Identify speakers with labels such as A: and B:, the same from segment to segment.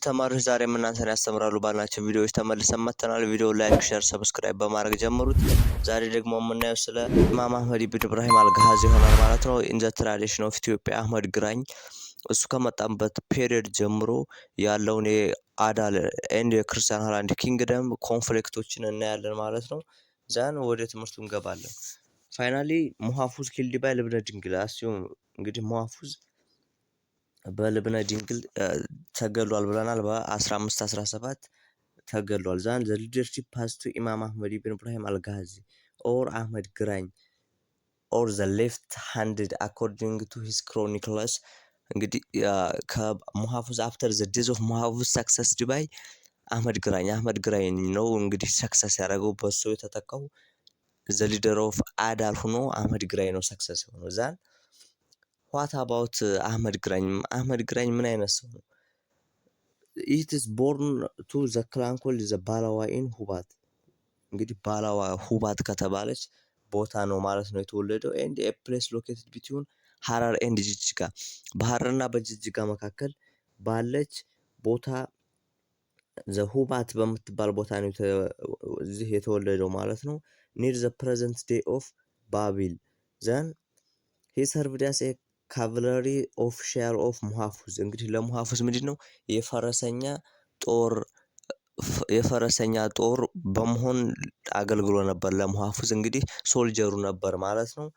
A: ተማሪዎች ዛሬ እናንተን ያስተምራሉ ባልናቸው ቪዲዮዎች ተመልሰን መጥተናል። ቪዲዮ ላይክ፣ ሼር፣ ሰብስክራይብ በማድረግ ጀምሩት። ዛሬ ደግሞ የምናየው ስለ ኢማም አህመድ ኢብን ኢብራሂም አልጋዚ ይሆናል ማለት ነው። ኢን ዘ ትራዲሽን ኦፍ ኢትዮጵያ አህመድ ግራኝ እሱ ከመጣበት ፔሪየድ ጀምሮ ያለውን የአዳል ኤንድ የክርስቲያን ሃይላንድ ኪንግደም ኮንፍሊክቶችን እናያለን ማለት ነው። ዛን ወደ ትምህርቱ እንገባለን። ፋይናሊ ሙሐፉዝ ኪልድ ባይ ልብነ ድንግል አስዩም እንግዲህ ሙሐፉዝ በልብነ ድንግል ተገሏል ብለናል። በ1517 ተገሏል። ዛን ዘ ሊደርሺፕ ፓስ ቱ ኢማም አህመድ ኢብን ኢብራሂም አልጋዚ ኦር አህመድ ግራኝ ኦር ዘ ሌፍት ሃንድድ አኮርዲንግ ቱ ሂስ ክሮኒክለስ እንግዲህ ከሙሐፉዝ አፍተር ዘ ዴዝ ኦፍ ሙሐፉዝ ሰክሰስ ዲባይ አህመድ ግራኝ ነው እንግዲህ ሰክሰስ ያደረገው በሱ የተተካው ዘ ሊደር ኦፍ አዳል ሆኖ አህመድ ግራኝ ነው ሰክሰስ የሆነው። ዛን ዋት አባውት አህመድ ግራኝ ምን አይነት ሰው ነው? ኢት ኢዝ ቦርን ቱ ዘ ክላን ኮልድ ዘ ባላዋ ኢን ሁባት እንግዲህ ባላዋ ሁባት ከተባለች ቦታ ነው ማለት ነው የተወለደው። ኤንድ ኤ ፕሌስ ሎኬትድ ቢትዊን ሐረር ኤንድ ጅጅጋ በሐረርና በጅጅጋ መካከል ባለች ቦታ ዘ ሁባት በምትባል ቦታ ነው እዚህ የተወለደው ማለት ነው። ኒር ዘ ፕሬዘንት ዴይ ኦፍ ባቢል ዘን ሂ ሰርቭድ አስ ኤ ካቫለሪ ኦፊሻል ኦፍ ሙሐፉዝ እንግዲህ ለሙሐፉዝ ምንድነው የፈረሰኛ ጦር በመሆን አገልግሎ ነበር። ለሙሐፉዝ እንግዲህ ሶልጀሩ ነበር ማለት ነው።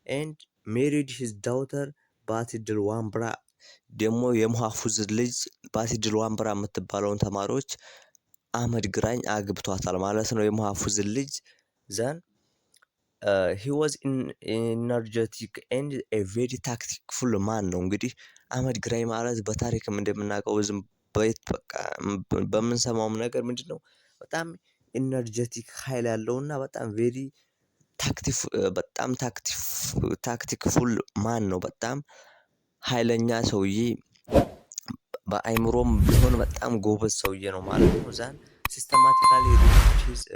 A: ኤንድ ሜሪድ ሂዝ ዳውተር ባቲድል ዋምብራ ደግሞ የሙሐፉዝ ልጅ ባቲድል ዋምብራ የምትባለውን ተማሪዎች አህመድ ግራኝ አግብቷታል ማለት ነው። የሙሐፉዝ ልጅ ዘን he was energetic and a very tactful man ነው። እንግዲህ አህመድ ግራኝ ማለት በታሪክም እንደምናውቀው ዝም በምንሰማውም ነገር ምንድነው በጣም ኢነርጀቲክ ኃይል ያለውና በጣም ቬሪ ታክቲክፉል ማን ነው። በጣም ኃይለኛ ሰውዬ በአይምሮም ቢሆን በጣም ጎበዝ ሰውዬ ነው ማለት ነው። ዛን ሲስተማቲካሊ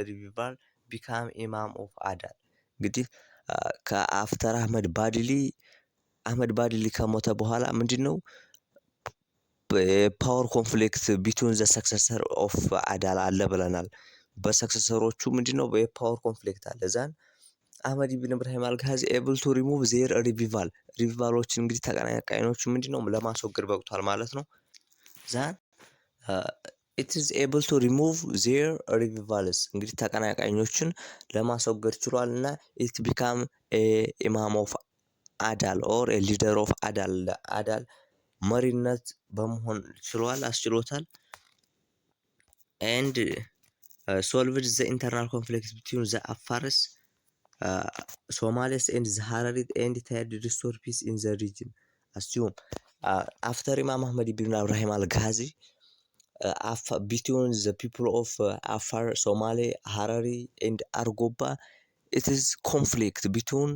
A: ሪቪቫል ቢካም ኢማም ኦፍ አዳል እንግዲህ ከአፍተር አህመድ ባድሊ ከሞተ በኋላ ምንድነው ፓወር ኮንፍሊክት ቢትዊን ዘ ሰክሰሰር ኦፍ አዳል አለ ብለናል። በሰክሰሰሮቹ ምንድነው የፓወር ኮንፍሊክት አለ። ዛን አህመድ ኢብን ኢብራሂም አልጋዚ ኤብል ቱ ሪሙቭ ዜር ሪቪቫሎችን እንግዲህ ተቀናቃኞቹ ምንድነው ለማስወገድ በቅቷል ማለት ነው። ዛን it is able to remove their rivals እንግዲህ ተቀናቃኞችን ለማስወገድ ችሏል እና it become a imam of adal or a leader of adal መሪነት በመሆን አስችሎታል። and solved the internal conflict between the Afars Somalis and the Hararis and tried to restore peace in the region. Assume after Imam Ahmad ibn Ibrahim al-Ghazi between the people of Afar, Somali, Harari and Argoba it is conflict between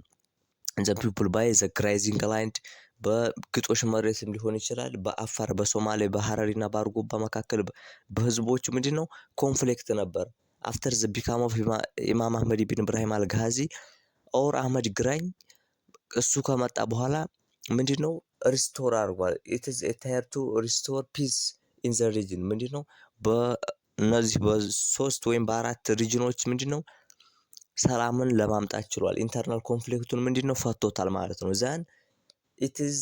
A: the people by the grazing land በግጦሽ መሬትም ሊሆን ይችላል። በአፋር በሶማሌ በሐረሪ እና በአርጎባ መካከል በህዝቦቹ ምንድነው ኮንፍሊክት ነበር። አፍተር ዘ ቢካም ኦፍ ኢማም አህመድ ኢብን ኢብራሂም አልጋዚ ኦር አህመድ ግራኝ እሱ ከመጣ በኋላ ምንድነው ሪስቶር አድርጓል። it is a tier to restore peace in the region ምንድነው በእነዚህ በሶስት ወይም በአራት ሪጅኖች ምንድነው ሰላምን ለማምጣት ችሏል። ኢንተርናል ኮንፍሊክቱን ምንድነው ፈቶታል ማለት ነው። ዛን it is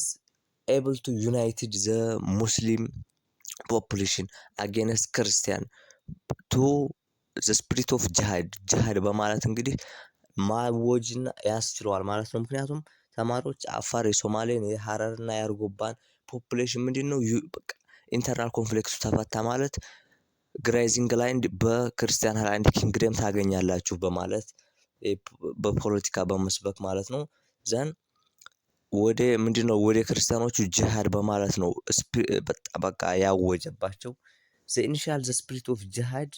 A: able to unite the Muslim population against Christian to the spirit of jihad በማለት እንግዲህ ማወጅና ያስችለዋል ማለት ነው። ምክንያቱም ተማሪዎች አፋር የሶማሌን የሐረርና የአርጎባን ፖፑሌሽን ምንድነው በቃ ኢንተርናል ኮንፍሊክቱ ተፈታ ማለት ግራይዚንግ ላንድ በክርስቲያን ሃይላንድ ኪንግደም ታገኛላችሁ በማለት በፖለቲካ በመስበክ ማለት ነው። ዘን ወደ ምንድነው ወደ ክርስቲያኖቹ ጂሃድ በማለት ነው በቃ ያወጀባቸው። the initial the spirit of jihad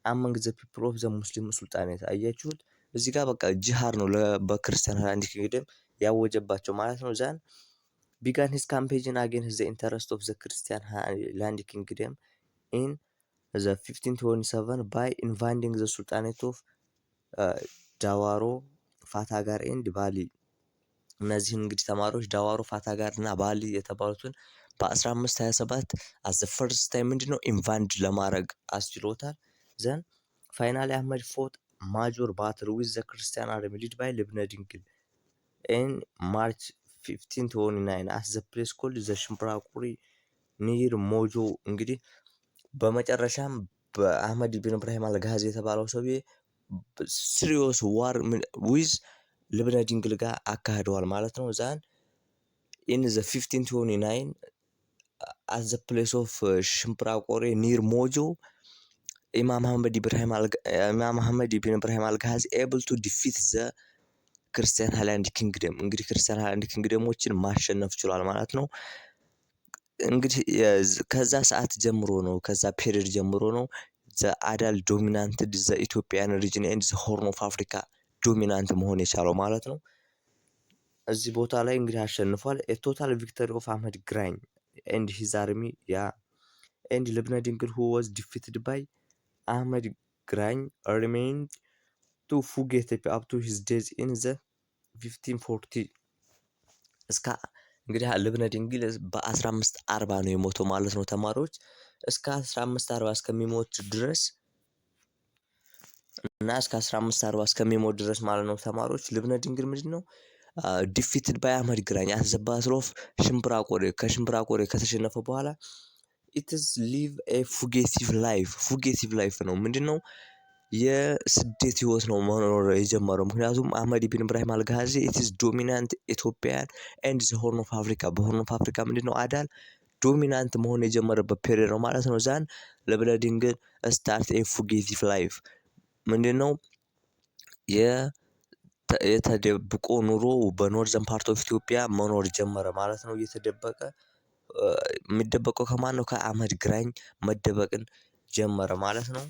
A: among the people of the Muslim ሱልጣኔት አያችሁት እዚህ ጋር በቃ ጂሃድ ነው በክርስቲያን ሃይላንድ ኪንግደም ያወጀባቸው ማለት ነው። ዛን began his campaign against the interest of the Christian Highland Kingdom in the 1527 by invading the Sultanate of Dawaro, Fatagar and Bali እነዚህን እንግዲህ ተማሪዎች ዳዋሮ ፋታጋር እና ባሊ የተባሉትን በ1527 as the first time ምንድነው ኢንቫንድ ለማድረግ አስችሎታል። ዘን ፋይናሊ አህመድ ፎት ማጆር ባትል ዊዝ ዘ ክርስቲያን አርሚ ሊድ ባይ ልብነ ድንግል in March 1529 as the place called the ሽምብራቁሪ ኒር ሞጆ። እንግዲህ በመጨረሻም በአህመድ ቢን ኢብራሂም አልጋዚ የተባለው ሰውዬ ሲሪየስ ዋር ዊዝ ልብነ ድንግል ጋር አካሂደዋል ማለት ነው። ዛን in the 1529 at the place of ሽምብራቆሬ ኒር ሞጆ ኢማም አህመድ ቢን ኢብራሂም አልጋዚ able to defeat the ክርስቲያን ሃይላንድ ኪንግደም። እንግዲህ ክርስቲያን ሃይላንድ ኪንግደሞችን ማሸነፍ ችሏል ማለት ነው። እንግዲህ ከዛ ሰዓት ጀምሮ ነው ከዛ ፔሪድ ጀምሮ ነው ዘ አዳል ዶሚናንት ዘ ኢትዮጵያን ሪጅን ኤንድ ዘ ሆርን ኦፍ አፍሪካ ዶሚናንት መሆን የቻለው ማለት ነው። እዚህ ቦታ ላይ እንግዲህ አሸንፏል። ቶታል ቪክቶሪ ኦፍ አህመድ ግራኝ ኤንድ ሂዝ አርሚ ያ ኤንድ ልብነ ድንግል who was defeated by አህመድ ግራኝ remained to forget up to his death in the 1540 እስከ እንግዲህ ልብነ ድንግል በ1540 ነው የሞተው ማለት ነው ተማሪዎች። እስከ 1540 እስከሚሞት ድረስ እና እስከ 1540 እስከሚሞት ድረስ ማለት ነው ተማሪዎች ልብነ ድንግል ምንድነው ዲፊትድ ባይ አህመድ ግራኝ አት ዘ ባትል ኦፍ ሽምብራቆሬ ከሽምብራቆሬ ከተሸነፈ በኋላ it is live a fugitive life ነው። ምንድነው የስደት ህይወት ነው መኖር የጀመረው። ምክንያቱም አህመድ ቢን ኢብራሂም አልጋዚ it is dominant Ethiopian and the Horn of Africa በሆርን ኦፍ አፍሪካ ምንድነው አዳል ዶሚናንት መሆን የጀመረበት ፔሪድ ነው ማለት ነው። ዛን ልብነ ድንግል ስታርት a fugitive life ምንድነው የተደብቆ ኑሮ በኖርዘርን ፓርት ኦፍ ኢትዮጵያ መኖር ጀመረ ማለት ነው። እየተደበቀ የሚደበቀው ከማን ነው? ከአህመድ ግራኝ መደበቅን ጀመረ ማለት ነው።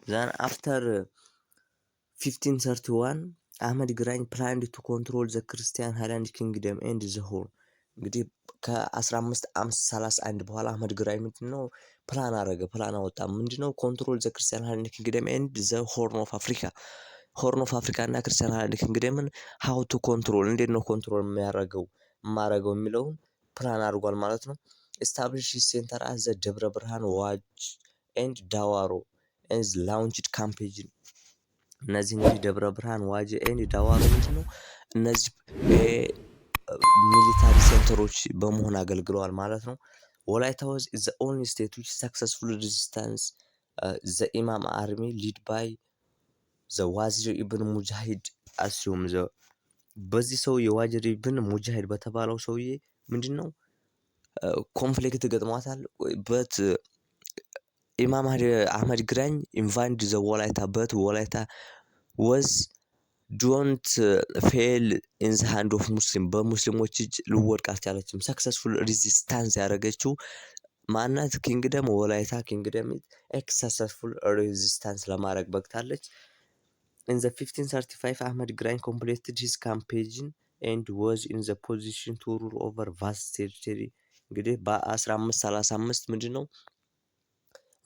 A: Then after 1531 አህመድ ግራኝ planned to control the Christian Highland Kingdom and the whole እንግዲህ ከ1531 በኋላ አህመድ ግራኝ ምንድነው ፕላን አወጣ። ምንድነው ኮንትሮል ዘ ክርስቲያን ሃይላንድ ኪንግደም ኤንድ ዘ ሆርን ኦፍ አፍሪካ እና ክርስቲያን ሃይላንድ ኪንግደምን ሃው ቱ ኮንትሮል እንዴት ነው ኮንትሮል የማረገው የሚለውን ፕላን አድርጓል ማለት ነው። ኤስታብሊሽ ሴንተር አዘ ደብረ ብርሃን ዋጅ ኤንድ ዳዋሮ ኤንድ ላውንችድ ካምፔጅን። እነዚህ እንግዲህ ደብረ ብርሃን ዋጅ ኤንድ ዳዋሮ ምንድነው እነዚህ ሚሊታሪ ሴንተሮች በመሆን አገልግለዋል ማለት ነው። ወላይታ was the only state which successfully resistance the Imam army led by the ዋዚር ኢብን ሙጃሂድ assume the በዚህ ሰው የዋዚር ኢብን ሙጃሂድ በተባለው ሰውዬ ምንድነው ኮንፍሊክት ገጥሟታል። በት ኢማም አህመድ ግራኝ ኢንቫንድ ዘ ወላይታ በት ወላይታ was ዶንት ፌል ኢን ዘ ሃንድ ኦፍ ሙስሊም በሙስሊሞች እጅ ልወድቅ አልቻለችም። ሰክሰስፉል ሬዚስታንስ ያደረገችው ማናት? ኪንግደም ወላይታ ኪንግደም ሰክሰስፉል ሬዚስታንስ ለማድረግ በቅታለች። ኢን ዘ 1535 አህመድ ግራኝ ኮምፕሌትድ ሂዝ ካምፔጅን ኤንድ ዋዝ ኢን ዘ ፖዚሽን ቱ ሩል ኦቨር ቫስት ቴሪቶሪ። እንግዲህ በ1535 ምንድነው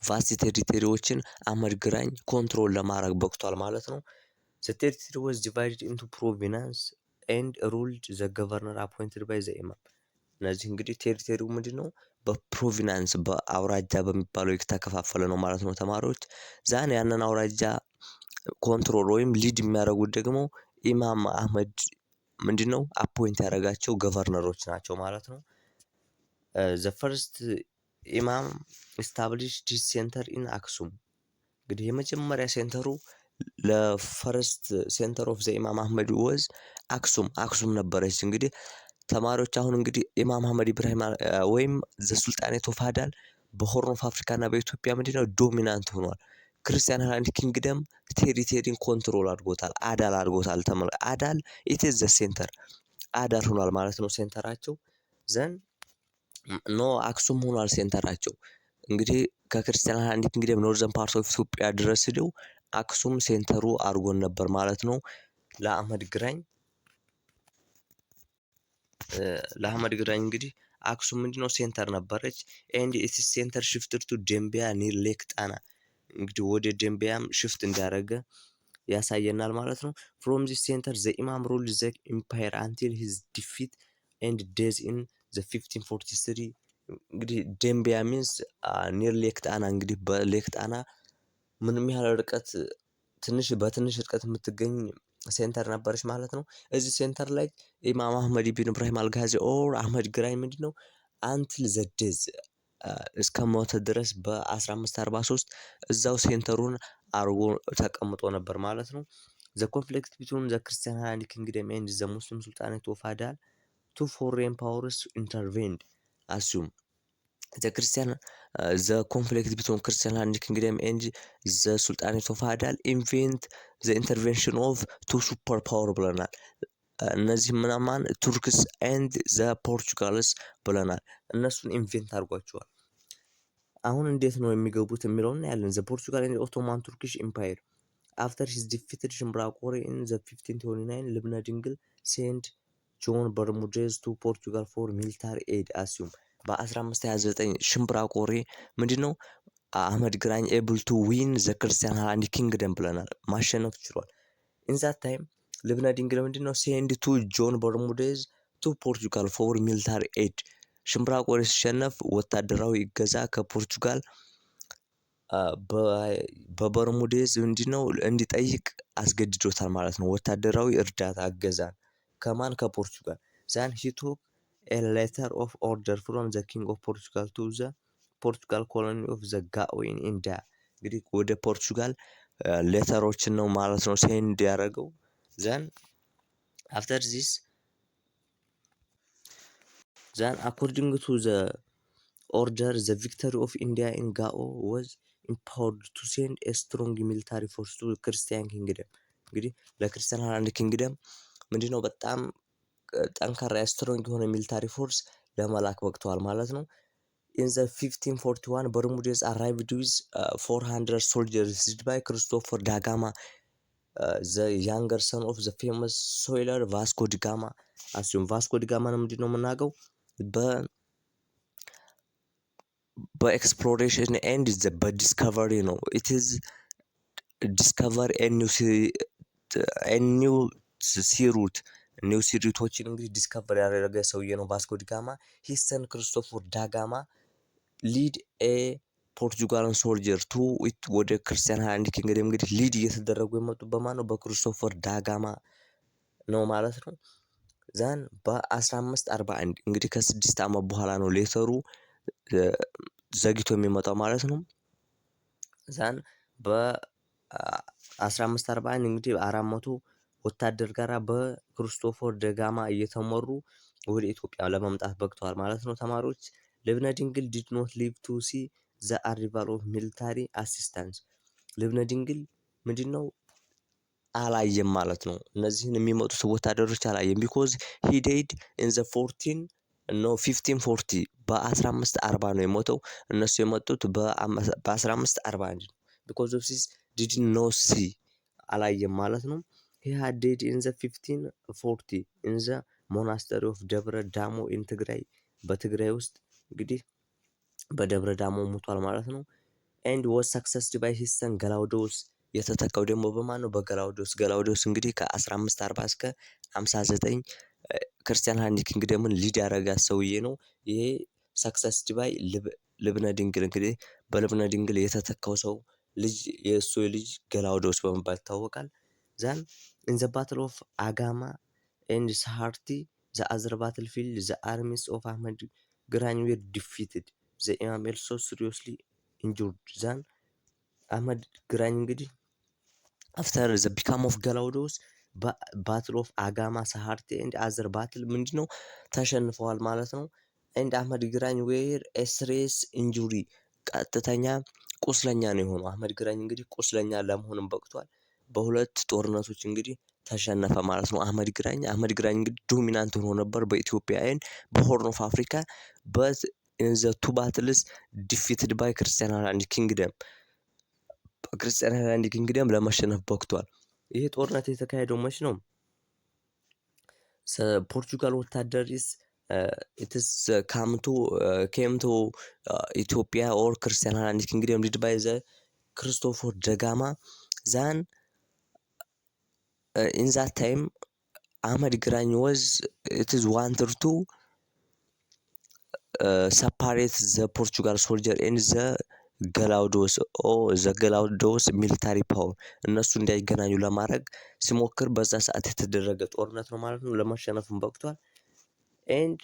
A: ቫስት ቴሪቶሪዎችን አህመድ ግራኝ ኮንትሮል ለማድረግ በቅቷል ማለት ነው። The territory was divided into provinces and ruled the governor appointed by the imam። እነዚህ እንግዲህ ቴሪቶሪው ምንድነው በፕሮቪናንስ በአውራጃ በሚባለው የተከፋፈለ ነው ማለት ነው ተማሪዎች። ዛን ያንን አውራጃ ኮንትሮል ወይም ሊድ የሚያደርጉት ደግሞ ኢማም አህመድ ምንድነው አፖይንት ያደረጋቸው ገቨርነሮች ናቸው ማለት ነው። the first imam established his center in አክሱም። እንግዲህ የመጀመሪያ ሴንተሩ ለፈርስት ሴንተር ኦፍ ዘ ኢማም አህመድ ወዝ አክሱም ነበረች። እንግዲህ ተማሪዎች አሁን እንግዲህ ኢማም አህመድ ኢብራሂም ወይም ዘ ሱልጣኔት ኦፍ አዳል በሆርን ኦፍ አፍሪካ እና በኢትዮጵያ ምንድነው ዶሚናንት ሆኗል። ክርስቲያን ሃይላንድ ኪንግደም ቴሪቶሪን ኮንትሮል አድርጎታል፣ አዳል አድርጎታል። አዳል ኢት ኢዝ ዘ ሴንተር አዳል ሆኗል ማለት ነው ሴንተራቸው። ዘን ኖ አክሱም ሆኗል ሴንተራቸው። እንግዲህ ከክርስቲያን ሃይላንድ ኪንግደም ኖርዘርን ፓርት ኦፍ ኢትዮጵያ ድረስ ሄደው አክሱም ሴንተሩ አድርጎን ነበር ማለት ነው። ለአህመድ ግራኝ እንግዲህ አክሱም ምንድነው ሴንተር ነበረች። ኤንድ ኢትስ ሴንተር ሽፍትድ ቱ ደምቢያ ኒር ሌክ ጣና። እንግዲህ ወደ ደምቢያም ሽፍት እንዳደረገ ያሳየናል ማለት ነው። ፍሮም ዚስ ሴንተር ዘ ኢማም ሩልድ ዘ ኢምፓየር አንቲል ሂዝ ዲፊት and death in the 1543 እንግዲህ ደምቢያ means near ሌክ ጣና እንግዲህ በሌክ ጣና ምንም ያህል ርቀት በትንሽ ርቀት የምትገኝ ሴንተር ነበረች ማለት ነው። እዚህ ሴንተር ላይ ኢማም አህመድ ኢብን ኢብራሂም አልጋዚ ኦር አህመድ ግራኝ ምንድነው አንትል ዘ ዴዝ እስከ ሞተ ድረስ በ1543 እዛው ሴንተሩን አርጎ ተቀምጦ ነበር ማለት ነው። ዘ ኮንፍሊክት ቢትዊን ዘ ክርስቲያን ሃይላንድ ኪንግደም ኤንድ ዘ ሙስሊም ሱልጣኔት ኦፍ አዳል two foreign powers intervened. Assume the conflict between Christian and Kingdom and the Sultanate of Adal invent the intervention of two superpower ብለናል። እነዚህ ምናማን ቱርክስ ኤንድ ዘ ፖርቹጋልስ ብለናል። እነሱን ኢንቨንት አድርጓቸዋል። አሁን እንዴት ነው የሚገቡት የሚለውን ያለን ዘ ፖርቹጋል ኤንድ ኦቶማን ቱርኪሽ ኢምፓየር after his defeated ሽምብራ ቆሬ in the 1529 ልብነ ድንግል ሴንድ ጆን በርሙዴዝ ቱ ፖርቹጋል ፎር ሚሊታሪ ኤድ አስዩም በ1529 ሽምብራ ቆሬ ምንድነው አህመድ ግራኝ ኤብል ቱ ዊን ዘ ክርስቲያን ሃይላንድ ኪንግደም ብለናል ማሸነፍ ችሏል። ኢን ዛት ታይም ልብነ ድንግል ምንድነው ሴንድ ቱ ጆን በርሙዴዝ ቱ ፖርቹጋል ፎር ሚሊታሪ ኤድ ሽምብራ ቆሬ ሲሸነፍ ወታደራዊ እገዛ ከፖርቹጋል በበርሙዴዝ ምንድነው እንዲጠይቅ አስገድዶታል ማለት ነው። ወታደራዊ እርዳታ እገዛን ከማን ከፖርቹጋል ዛን he took a letter of order from the king of Portugal to the Portugal colony of the Gao in India እንግዲህ ወደ ፖርቹጋል ሌተሮችን ነው ማለት ነው ሴንድ ያደረገው። then after this according to the order the victory of India in Gao was empowered to send a strong military force to Christian kingdom እንግዲህ ለክርስቲያን ሃይላንድ ኪንግደም ምንድነው በጣም ጠንካራ ስትሮንግ የሆነ ሚሊታሪ ፎርስ ለመላክ ወቅተዋል ማለት ነው። in the 1541 በርሙዴዝ arrived with 400 soldiers led by Christopher da Gama the younger son of the famous sailor Vasco da Gama አስዩም ቫስኮ ዲ ጋማ ነው ምንድነው የምናውቀው በኤክስፕሎሬሽን ኤንድ በዲስከቨሪ ነው it is discover a new sea route ኒው ሲሪቶችን እንግዲህ ዲስከቨር ያደረገ ሰውዬ ነው ቫስኮ ዲ ጋማ። ሂዝ ሰን ክርስቶፈር ዳጋማ ሊድ ኤ ፖርቹጋልን ሶልጀር ቱ ወደ ክርስቲያን ሃይላንድ ኪንግደም እንግዲህ ሊድ እየተደረጉ የመጡ በማን ነው በክርስቶፈር ዳጋማ ነው ማለት ነው። ዛን በ1541 እንግዲህ ከ6 ዓመት በኋላ ነው ሌተሩ ዘግይቶ የሚመጣው ማለት ነው። ዛን በ1541 እንግዲህ 400 ወታደር ጋራ በክርስቶፈር ደጋማ እየተመሩ ወደ ኢትዮጵያ ለመምጣት በቅተዋል ማለት ነው። ተማሪዎች ልብነ ድንግል did not live to see the arrival of military assistance ልብነ ድንግል ምንድነው አላየም ማለት ነው። እነዚህን የሚመጡት ወታደሮች አላየም because he died in the 1540 በ1540 ነው የሞተው። እነሱ የመጡት በ1541 because of this did not see አላየም ማለት ነው። he had died in the 1540 in the monastery of ደብረ ዳሞ in ትግራይ በትግራይ ውስጥ እንግዲህ በደብረ ዳሞ ሞቷል ማለት ነው። and was successed by his son ገላውዴዎስ የተተካው ደግሞ በማን ነው በገላውዴዎስ። ገላውዴዎስ እንግዲህ ከ1540 እስከ 59 ክርስቲያን ሃይላንድ ኪንግደምን ሊድ ያደረጋት ሰውዬ ነው። ይሄ successed by ልብነ ድንግል እንግዲህ በልብነ ድንግል የተተካው ሰው ልጅ የእሱ ልጅ ገላውዴዎስ በመባል ይታወቃል። ዛን in the battle of Agama and Saharti the other battlefield the armies of Ahmed ግራኝ were defeated the Imam also seriously injured ዛን አህመድ ግራኝ እንግዲህ after the become of ገላውዴዎስ battle of Agama Saharti and other battle ምንድነው ተሸንፈዋል ማለት ነው። and አህመድ ግራኝ were a serious injury ቀጥተኛ ቁስለኛ ነው የሆነው። አህመድ ግራኝ እንግዲህ ቁስለኛ ለመሆንም በቅቷል። በሁለት ጦርነቶች እንግዲህ ተሸነፈ ማለት ነው። አህመድ ግራኝ እንግዲህ ዶሚናንት ሆኖ ነበር በኢትዮጵያ ኤንድ በሆርን ኦፍ አፍሪካ but in the two battles defeated by ክርስቲያን ሃይላንድ ኪንግደም ክርስቲያን ሃይላንድ ኪንግደም ለመሸነፍ በቅቷል። ይሄ ጦርነት የተካሄደው መች ነው? ፖርቹጋል ወታደርስ it is came to Ethiopia or ክርስቲያን ሃይላንድ ኪንግደም led by the ክርስቶፈር ደጋማ ዛን in that time Ahmad Grany it is wanted to separate the Portugal soldier and the ገላውዶስ ሚሊታሪ ፓወር እነሱ እንዳይገናኙ ለማድረግ ሲሞክር በዛ ሰዓት የተደረገ ጦርነት ነው ማለት ነው። ለማሸነፍም በቅቷል። and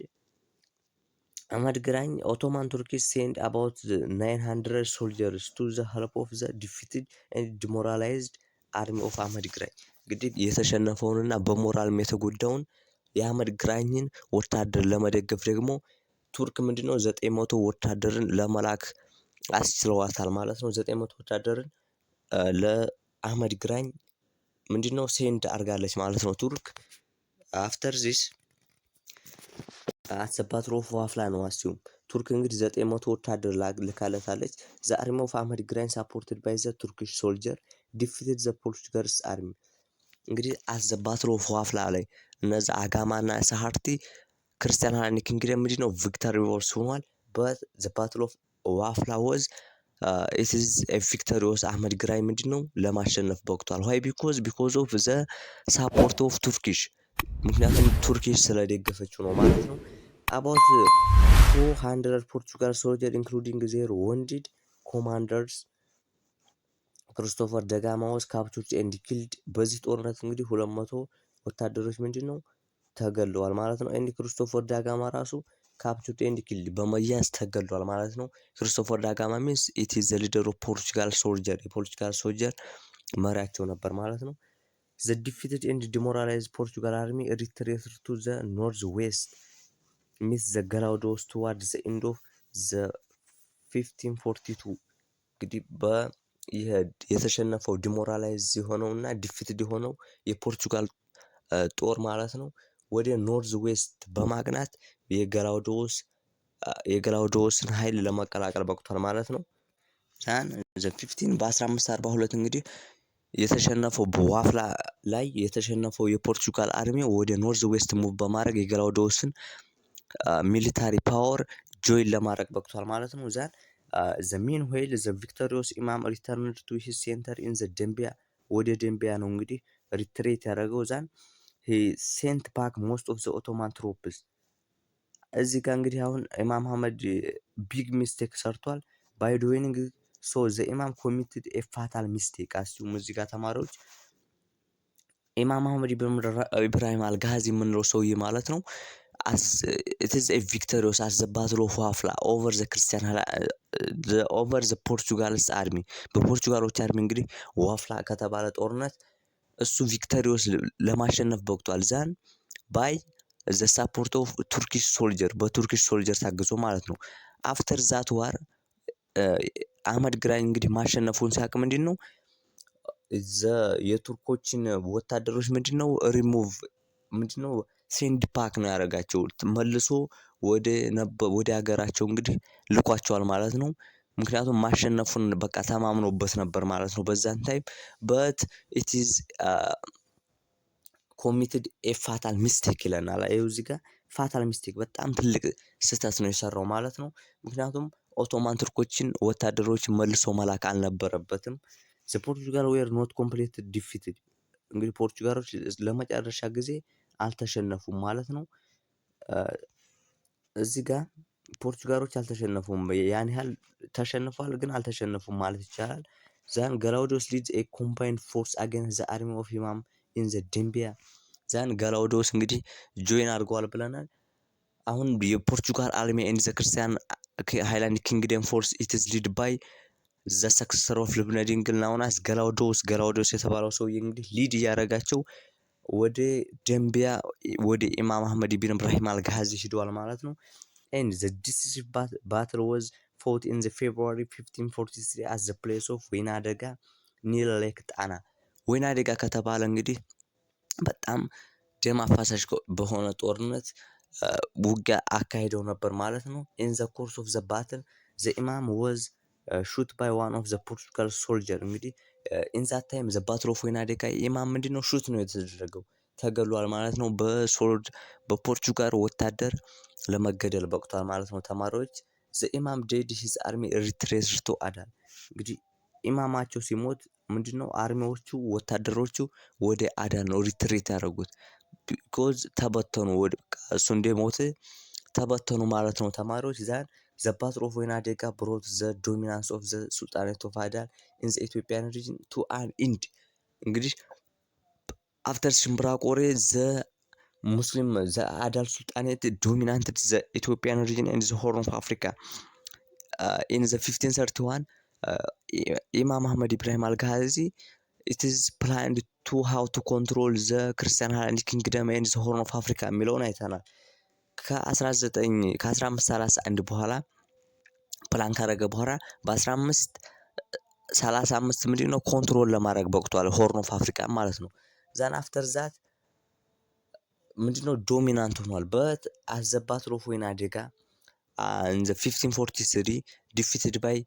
A: Ahmad Grany Ottoman Turkish sent about 900 soldiers to the help of the defeated and demoralized army of Ahmad Grany እንግዲህ የተሸነፈውንና በሞራልም የተጎዳውን የአህመድ ግራኝን ወታደር ለመደገፍ ደግሞ ቱርክ ምንድነው 900 ወታደርን ለመላክ አስችለዋታል ማለት ነው። 900 ወታደርን ለአህመድ ግራኝ ምንድነው ሴንድ አርጋለች ማለት ነው ቱርክ። አፍተር ዚስ at the battle of ዋፍላ ነው አስዩም ቱርክ እንግዲህ 900 ወታደር ልካለታለች። the army of Ahmad Grany supported by the Turkish soldier defeated the Portuguese army እንግዲህ at the battle of ዋፍላ ላይ እነዛ አጋማና ሰሃርቲ ክርስቲያን ሃይላንድ ኪንግደም ምንድነው ቪክቶሪየስ ሆኗል። but the battle of ዋፍላ was it is a victorious Ahmad Grany ምንድነው ለማሸነፍ በቅቷል። why because of the support of Turkish ምክንያቱም ቱርኪሽ ስለደገፈችው ነው ማለት ነው። about 200 Portugal soldiers including their wounded commanders ክርስቶፈር ደጋማ was captured and killed በዚህ ጦርነት እንግዲህ 200 ወታደሮች ምንድነው ተገለዋል ማለት ነው። and ክርስቶፈር ዳጋማ ራሱ captured and killed በመያዝ ተገለዋል ማለት ነው። ክርስቶፈር ዳጋማ means it is the leader of Portugal soldier የፖርቹጋል ሶልጀር መሪያቸው ነበር ማለት ነው። the defeated and demoralized Portugal army retreated to the northwest means the ገላውዶስ towards the end of the 1542 እንግዲህ የተሸነፈው ዲሞራላይዝ የሆነውና ዲፊትድ የሆነው የፖርቹጋል ጦር ማለት ነው ወደ ኖርዝ ዌስት በማቅናት የገላውዶስን ኃይል ለመቀላቀል በቅቷል ማለት ነው። ዛን በ1542 እንግዲህ የተሸነፈው በዋፍላ ላይ የተሸነፈው የፖርቹጋል አርሚ ወደ ኖርዝ ዌስት ሙቭ በማድረግ የገላውዶስን ሚሊታሪ ፓወር ጆይን ለማድረግ በቅቷል ማለት ነው። ዛን the meanwhile the victorious imam returned to his center in the ደንቢያ ወደ ደንቢያ ነው እንግዲህ ሪትሬት ያደረገው። ዛን he sent back most of the Ottoman troops እዚህ ጋር እንግዲህ አሁን ኢማም አህመድ ቢግ ሚስቴክ ሰርቷል by doing so the imam committed a fatal mistake አስዩም እዚህ ጋር ተማሪዎች ኢማም አህመድ ኢብራሂም አልጋዚ የምንለው ሰውዬ ማለት ነው as it is a victorious as the battle of Wafla over the Portugal's army በፖርቹጋሎች አርሚ እንግዲህ ዋፍላ ከተባለ ጦርነት እሱ ቪክቶሪዮስ ለማሸነፍ በቅቷል። ዛን ባይ the support of Turkish soldier በቱርኪሽ ሶልጀር ታግዞ ማለት ነው። አፍተር ዛት ዋር አህመድ ግራኝ እንግዲህ ማሸነፉን ሲያውቅ ምንድነው የቱርኮችን ወታደሮች ምንድነው ሪሙቭ ምንድነው ሴንድ ፓክ ነው ያደረጋቸው መልሶ ወደ ሀገራቸው እንግዲህ ልኳቸዋል ማለት ነው። ምክንያቱም ማሸነፉን በቃ ተማምኖበት ነበር ማለት ነው በዛን ታይም but it is committed a fatal mistake ይለናል። ይኸው እዚህ ጋር ፋታል ሚስቴክ በጣም ትልቅ ስህተት ነው የሰራው ማለት ነው። ምክንያቱም ኦቶማን ቱርኮችን ወታደሮችን መልሶ መላክ አልነበረበትም። the Portugal were not completely defeated እንግዲህ ፖርቹጋሎች ለመጨረሻ ጊዜ አልተሸነፉም ማለት ነው። እዚህ ጋር ፖርቹጋሎች አልተሸነፉም ያን ያህል ተሸንፈዋል ግን አልተሸነፉም ማለት ይቻላል። ዛን ገላውዶስ leads a combined force against the army of Imam in the ደንቢያ ዛን ገላውዶስ እንግዲህ ጆይን አድርገዋል ብለናል። አሁን የፖርቹጋል አርሚ ኤንድ ዘ ክርስቲያን ሃይላንድ ኪንግደም ፎርስ ኢት ኢዝ ሊድ ባይ ዘ ሰክሰሰር ኦፍ ልብነ ድንግል ናውናስ ገላውዶስ የተባለው ሰውዬ እንግዲህ ሊድ እያደረጋቸው ወደ ደንቢያ ወደ ኢማም አህመድ ኢብን ኢብራሂም አልጋዚ ሄደዋል ማለት ነው። and the decisive battle was fought in the February 1543 at the place of ወይናደጋ ኒር ሌክ ጣና ወይናደጋ ከተባለ እንግዲህ በጣም ደም አፋሳሽ በሆነ ጦርነት ውጊያ አካሂደው ነበር ማለት ነው። in the course of the battle the imam was shot by one of the Portugal soldier እንግዲህ in that time the battle of ወይናደጋ ኢማም ምንድነው ሹት ነው የተደረገው ተገሏል ማለት ነው። በፖርቹጋል ወታደር ለመገደል በቅቷል ማለት ነው። ተማሪዎች the imam dead his army retreated to adal እንግዲህ ኢማማቸው ሲሞት ምንድነው አርሚዎቹ ወታደሮቹ ወደ አዳል ነው ሪትሪት ያደረጉት። ቢኮዝ ተበተኑ እሱ እንደሞተ ተበተኑ ማለት ነው ተማሪዎች። ዛን ዘ ባትል ኦፍ ወይናደጋ ብሮት ዘ ዶሚናንስ ኦፍ ዘ ሱልጣኔት ኦፍ አዳል ኢን ዘ ኢትዮጵያን ሪጅን ቱ አን ኢንድ። እንግዲህ አፍተር ሽምብራ ቆሬ ዘ ሙስሊም ዘ አዳል ሱልጣኔት ዶሚናንትድ ዘ ኢትዮጵያን ሪጅን ኤንድ ዘ ሆርን ኦፍ አፍሪካ ኢን ዘ 1531 ኢማም አህመድ ኢብራሂም አልጋዚ it is planned to how to control the Christian highland kingdom and the horn of Africa የሚለውን አይተናል። ከ1531 በኋላ ፕላን ካረገ በኋላ በ1535 ምንድነው ኮንትሮል ለማድረግ በቅቷል ሆርን ኦፍ አፍሪካ ማለት ነው። ዛን አፍተር ዛት ምንድነው ዶሚናንት ሆኗል። በት at the battle of ወይናደጋ in the 1543 defeated by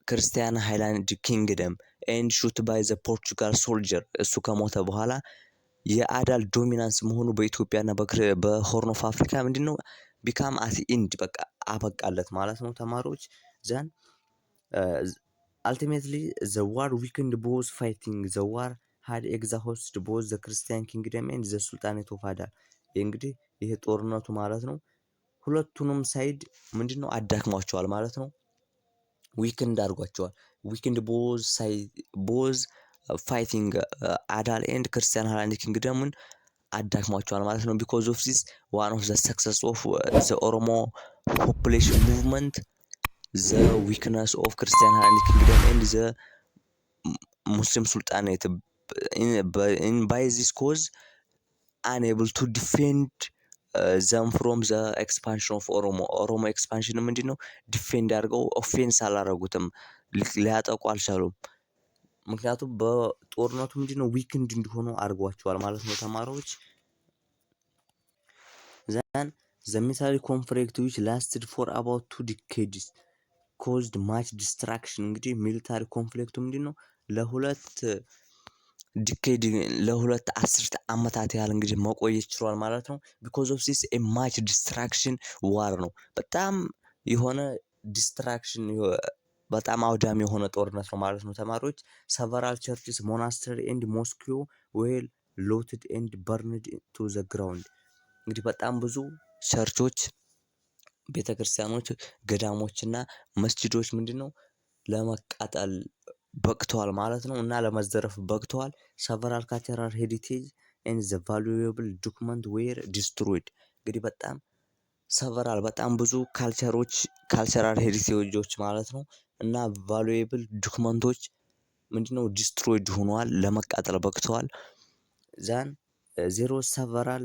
A: ክርስቲያን ሃይላንድ ኪንግደም ኤንድ ሹት ባይ ዘ ፖርቹጋል ሶልጀር። እሱ ከሞተ በኋላ የአዳል ዶሚናንስ መሆኑ በኢትዮጵያና በሆርን ኦፍ አፍሪካ ምንድነው ቢካም አት ኢንድ በቃ አበቃለት ማለት ነው ተማሪዎች። ዘን አልቲሜትሊ ዘ ዋር ዊክንድ ቦዝ ፋይቲንግ ዘ ዋር ሃድ ኤግዛሆስት ቦዝ ዘ ክርስቲያን ኪንግደም ኤንድ ዘ ሱልጣኔት ኦፍ አዳል። እንግዲህ ይሄ ጦርነቱ ማለት ነው ሁለቱንም ሳይድ ምንድነው አዳክሟቸዋል ማለት ነው። ዊክንድ አድርጓቸዋል። ዊክንድ ቦዝ ፋይቲንግ አዳል ኤንድ ክርስቲያን ሃይላንድ ኪንግደምን አዳክሟቸዋል ማለት ነው። ቢኮዝ ኦፍ ዚስ ዋን ኦፍ ዘ ሰክሰስ ኦፍ ዘ ኦሮሞ ፖፑሌሽን ሙቭመንት ዘ ዊክነስ ኦፍ ክርስቲያን ሃይላንድ ኪንግደም ኤንድ ዘ ሙስሊም ሱልጣኔት ባይ ዚስ ኮዝ አንኤብል ቱ ዲፌንድ ዘም ፍሮም ዘ ኤክስፓንሽን ኦፍ ኦሮሞ ኤክስፓንሽን ምንድነው ዲፌንድ አድርገው ኦፌንስ አላረጉትም፣ ሊያጠቁ አልቻሉም። ምክንያቱም በጦርነቱ ምንድነው ዊክንድ እንዲሆኑ አድርጓቸዋል ማለት ነው ተማሪዎች። ዘን ዘ ሚሊታሪ ኮንፍሊክት ዊች ላስትድ ፎር አባውት 2 ዲኬድስ ኮዝድ ማች ዲስትራክሽን። እንግዲህ ሚሊታሪ ኮንፍሊክቱ ምንድነው ለሁለት አስርተ ዓመታት ያህል እንግዲህ መቆየት ችሏል ማለት ነው። ቢኮዝ ኦፍ ዚስ ኤ ማች ዲስትራክሽን ዋር ነው። በጣም የሆነ ዲስትራክሽን በጣም አውዳሚ የሆነ ጦርነት ነው ማለት ነው ተማሪዎች። ሰቨራል ቸርችስ ሞናስተሪ ኤንድ ሞስኪዮ ዌል ሎትድ ኤንድ በርንድ ቱ ዘ ግራውንድ። እንግዲህ በጣም ብዙ ቸርቾች፣ ቤተክርስቲያኖች፣ ገዳሞችና መስጂዶች ምንድነው ለመቃጠል በቅተዋል ማለት ነው እና ለመዘረፍ በቅተዋል። ሰቨራል ካልቸራል ሄሪቴጅ ኤንድ ዘ ቫሉዌብል ዶክመንት ዌር ዲስትሮይድ። እንግዲህ በጣም ብዙ ካልቸራል ሄሪቴጆች ማለት ነው እና ቫሉዌብል ዶክመንቶች ምንድነው ዲስትሮይድ ሆነዋል፣ ለመቃጠል በቅተዋል። ዛን ዜሮ ሰቨራል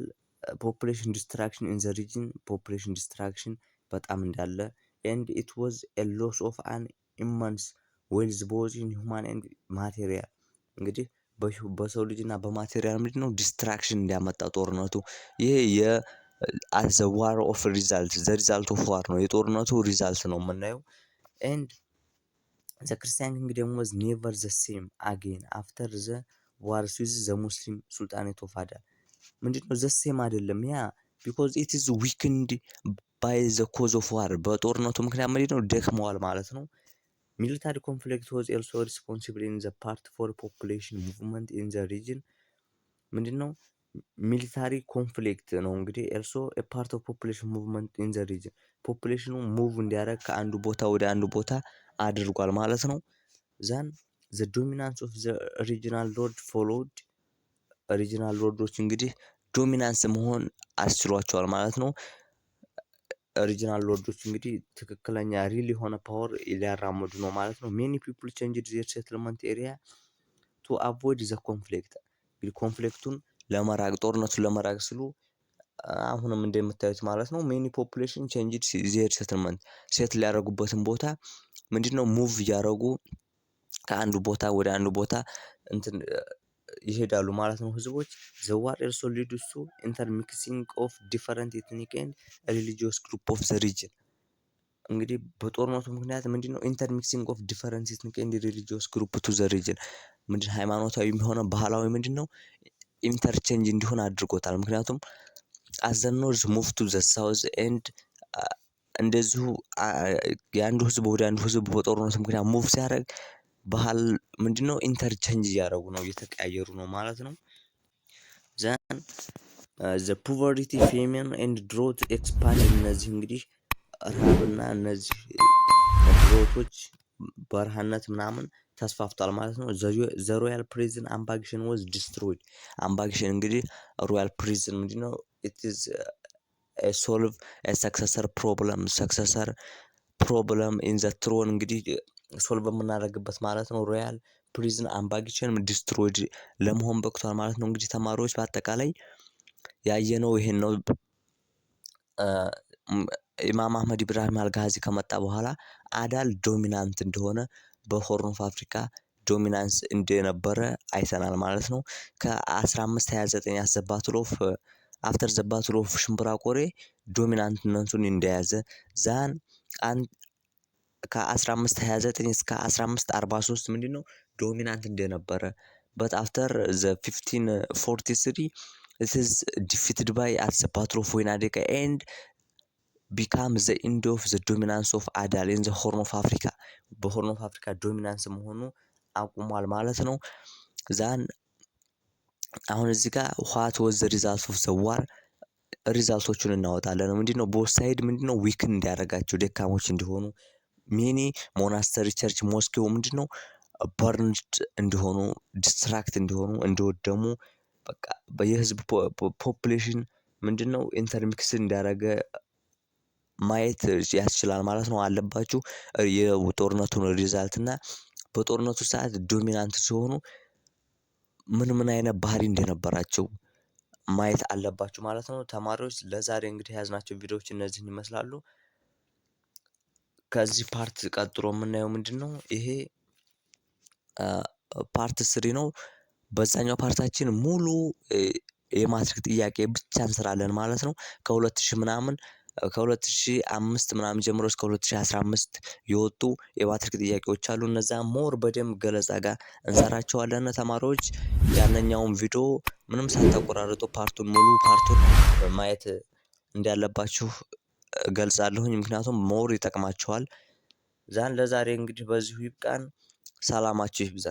A: ፖፑሌሽን ዲስትራክሽን ኢን ዘ ሪጅን። ፖፑሌሽን ዲስትራክሽን በጣም እንዳለ ኤንድ ኢት ዋዝ ኤ ሎስ ኦፍ አን ኢመንስ ዌልዝ ቦዝ ኢን ሂውማን ኤንድ ማቴሪያል። እንግዲህ በሰው ልጅና በማቴሪያል ምንድነው ዲስትራክሽን እንዲያመጣ ጦርነቱ። ይሄ ዘ ዋር ኦፍ ሪዛልት ዘ ሪዛልት ኦፍ ዋር ነው፣ የጦርነቱ ሪዛልት ነው የምናየው። ኤንድ ዘ ክርስቲያን ኪንግደም ዋዝ ኔቨር ዘ ሴም አጌን አፍተር ዘ ዋር ዊዝ ዘ ሙስሊም ሱልጣኔት ኦፍ አዳል። ምንድነው ዘ ሴም አይደለም ያ ቢኮዝ ኢት ኢዝ ዊክንድ ባይ ዘ ኮዝ ኦፍ ዋር። በጦርነቱ ምክንያት ምንድነው ደክመዋል ማለት ነው። ሚሊታሪ ኮንፍሊክት ዋዝ ኤልሶ ሪስፖንሲብል ኢን ዘ ፓርት ፎር ፖፑሌሽን ሙቭመንት ኢን ዘ ሪጅን። ምንድነው ሚሊታሪ ኮንፍሊክት ነው እንግዲህ ኤልሶ ኤ ፓርት ኦፍ ፖፑሌሽን ሙቭመንት ኢን ዘ ሪጅን። ፖፑሌሽኑ ሙቭ እንዲያደርግ ከአንዱ ቦታ ወደ አንዱ ቦታ አድርጓል ማለት ነው። ዛን ዘ ዶሚናንስ ኦፍ ዘ ሪጂናል ሎርድ ፎሎድ። ሪጂናል ሎርዶች እንግዲህ ዶሚናንስ መሆን አስችሏቸዋል ማለት ነው። ሪጂናል ሎርዶች እንግዲህ ትክክለኛ ሪል የሆነ ፓወር ሊያራምዱ ነው ማለት ነው። ሜኒ ፒፕል ቼንጅድ ዜር ሴትልመንት ኤሪያ ቱ አቮይድ ዘ ኮንፍሊክት። እንግዲህ ኮንፍሊክቱን ለመራቅ ጦርነቱን ለመራቅ ስሉ አሁንም እንደምታዩት ማለት ነው ሜኒ ፖፑሌሽን ቼንጅድ ዜር ሴትልመንት ሴት ሊያደርጉበትን ቦታ ምንድነው ሙቭ እያደረጉ ከአንዱ ቦታ ወደ አንዱ ቦታ እንትን ይሄዳሉ ማለት ነው ህዝቦች። ዘ ዋር ኤልሶ ሊድስ ቱ ኢንተርሚክሲንግ ኦፍ ዲፈረንት ኤትኒክ ኤንድ ሪሊጂየስ ግሩፕ ኦፍ ዘ ሪጅን። እንግዲህ በጦርነቱ ምክንያት ምንድነው ኢንተርሚክሲንግ ኦፍ ዲፈረንት ኤትኒክ ኤንድ ሪሊጂየስ ግሩፕ ቱ ዘ ሪጅን። ምንድን ሃይማኖታዊ የሆነ ባህላዊ ምንድነው ኢንተርቼንጅ እንዲሆን አድርጎታል። ምክንያቱም አዘ ኖርዝ ሙቭ ቱ ዘ ሳውዝ ኤንድ እንደዚሁ የአንዱ ህዝብ ወደ አንዱ ህዝብ በጦርነቱ ምክንያት ሙቭ ሲያደርግ ባህል ምንድነው ኢንተርቼንጅ እያደረጉ ነው፣ እየተቀያየሩ ነው ማለት ነው። ዘን the poverty, famine and drought expanded እነዚህ እንግዲህ ረሃብና እነዚህ ድሮቶች በረሃነት ምናምን ተስፋፍቷል ማለት ነው። ዘ ሮያል ፕሪዝን አምባግሽን ወዝ ዲስትሮይድ። አምባግሽን እንግዲህ ሮያል ፕሪዝን ምንድነው? ኢት ኢዝ ሶልቭ ሰክሰሰር ፕሮብለም ኢን ዘ ትሮን እንግዲህ ሶልቭ የምናደርግበት ማለት ነው። ሮያል ፕሪዝን አምባግሽን ዲስትሮይድ ለመሆን በቅቷል ማለት ነው። እንግዲህ ተማሪዎች በአጠቃላይ ያየነው ይሄን ነው። ኢማም አህመድ ኢብራሂም አልጋዚ ከመጣ በኋላ አዳል ዶሚናንት እንደሆነ በሆርን ኦፍ አፍሪካ ዶሚናንስ እንደነበረ አይተናል ማለት ነው። ከ1529 ዘ ባትል ኦፍ አፍተር ዘ ባትል ኦፍ ሽምብራ ቆሬ ዶሚናንትነቱን እንደያዘ ዛን ከ1529 እስከ 1543 ምንድነው ዶሚናንት እንደነበረ but after the 1543 it is defeated by at the battle of Winadeka and become the end of the dominance of adal in the horn of Africa በሆርን ኦፍ አፍሪካ ዶሚናንስ መሆኑ አቁሟል ማለት ነው። ዛን አሁን እዚህ ጋር what was the result of the war ሪዛልቶቹን እናወጣለን። ምንድነው ቦት ሳይድ ምንድነው ዊክን እንዲያደርጋቸው ደካሞች እንዲሆኑ ሚኒ ሞናስተሪ ቸርች ሞስኪው ምንድነው በርንድ እንዲሆኑ ዲስትራክት እንዲሆኑ እንደወደሙ በቃ በየህዝብ ፖፑሌሽን ምንድነው ኢንተርሚክስ እንዲያደርገ ማየት ያስችላል ማለት ነው። አለባችሁ የጦርነቱን ሪዛልት እና በጦርነቱ ሰዓት ዶሚናንት ሲሆኑ ምን አይነት ባህሪ እንደነበራቸው ማየት አለባችሁ ማለት ነው። ተማሪዎች ለዛሬ እንግዲህ ያዝናቸው ቪዲዮዎች እነዚህን ይመስላሉ። ከዚህ ፓርት ቀጥሎ የምናየው ምንድነው? ይሄ ፓርት 3 ነው። በዛኛው ፓርታችን ሙሉ የማትሪክ ጥያቄ ብቻ እንሰራለን ማለት ነው። ከ2000 ምናምን ከ2005 ምናምን ጀምሮ እስከ 2015 የወጡ የማትሪክ ጥያቄዎች አሉ። እነዛ ሞር በደንብ ገለጻ ጋር እንሰራቸዋለን። ተማሪዎች ያንኛውን ቪዲዮ ምንም ሳታቆራርጡ ፓርቱን ሙሉ ፓርቱን ማየት እንዳለባችሁ ገልጻለሁኝ። ምክንያቱም ሞር ይጠቅማችኋል። ዛን ለዛሬ እንግዲህ በዚሁ ይብቃን። ሰላማችሁ ይብዛ።